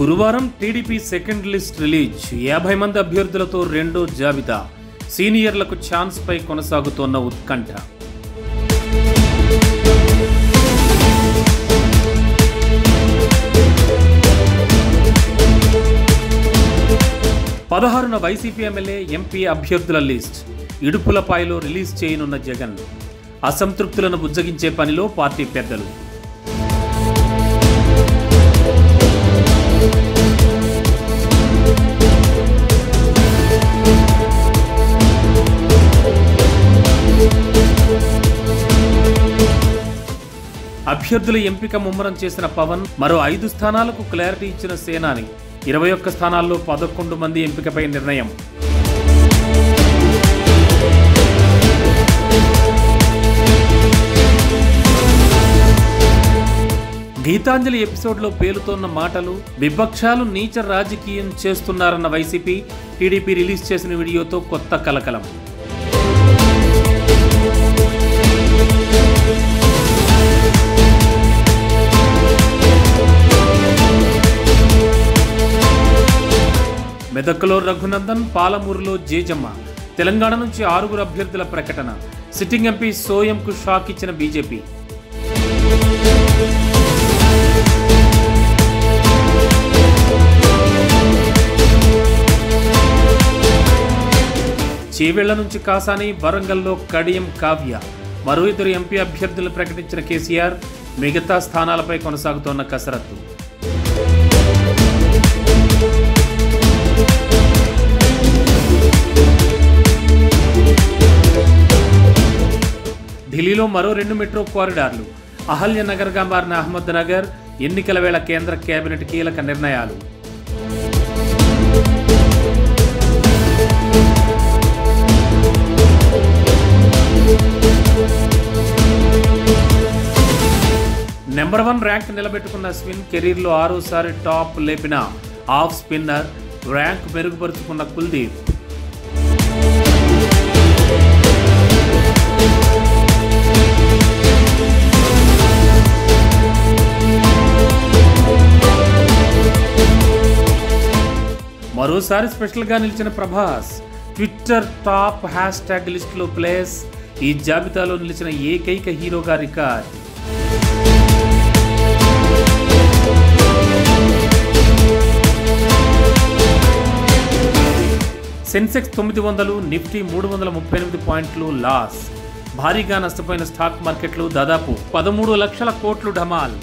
గురువారం TDP second list release. 50 మంది అభ్యర్థులతో రెండో జాబితా. సీనియర్లకు ఛాన్స్ పై కొనసాగుతోన్న ఉత్కంఠ. పదహారున వైసీపీ ఎమ్మెల్యే, ఎంపీ అభ్యర్థుల లిస్ట్. ఇడుపులపాయలో రిలీజ్ చేయనున్న జగన్. అసంతృప్తులను బుజ్జగించే పనిలో పార్టీ పెద్దలు. అభ్యర్థుల ఎంపిక ముమ్మరం చేసిన పవన్. మరో 5 స్థానాలకు క్లారిటీ ఇచ్చిన సేనాని. 21 స్థానాల్లో 11 మంది ఎంపికపై నిర్ణయం. గీతాంజలి ఎపిసోడ్లో పేలుతోన్న మాటలు, విపక్షాలు నీచ రాజకీయం చేస్తున్నారన్న వైసీపీ. టీడీపీ రిలీజ్ చేసిన వీడియోతో కొత్త కలకలం. మెదక్లో రఘునందన్, పాలమూరులో జేజమ్మ. తెలంగాణ నుంచి 6 అభ్యర్థుల ప్రకటన. సిట్టింగ్ ఎంపీ సోయంకు షాక్ ఇచ్చిన బీజేపీ. చేవెళ్ల నుంచి కాసాని, వరంగల్లో కడియం కావ్య. మరో 2 ఎంపీ అభ్యర్థులను ప్రకటించిన కేసీఆర్. మిగతా స్థానాలపై కొనసాగుతోన్న కసరత్తు. ఢిల్లీలో మరో 2 మెట్రో కారిడార్లు. అహల్యనగర్గా మారిన అహ్మద్ నగర్. ఎన్నికల వేళ కేంద్ర కేబినెట్ కీలక నిర్ణయాలు. నెంబర్ 1 ర్యాంక్ నిలబెట్టుకున్న అశ్విన్. కెరీర్లో 6సారి టాప్ లేపిన ఆఫ్ స్పిన్నర్. ర్యాంక్ మెరుగుపరుచుకున్న కుల్దీప్. మరోసారి స్పెషల్గా నిలిచిన ప్రభాస్. ట్విట్టర్ టాప్ హ్యాష్ట్యాగ్ లిస్టులో ప్లేస్. ఈ జాబితాలో నిలిచిన ఏకైక హీరోగా రికార్డ్. సెన్సెక్స్ 900, నిఫ్టీ 338 పాయింట్లు లాస్. భారీగా నష్టపోయిన స్టాక్ మార్కెట్లు. దాదాపు 13 లక్షల కోట్లు ఢమాల్.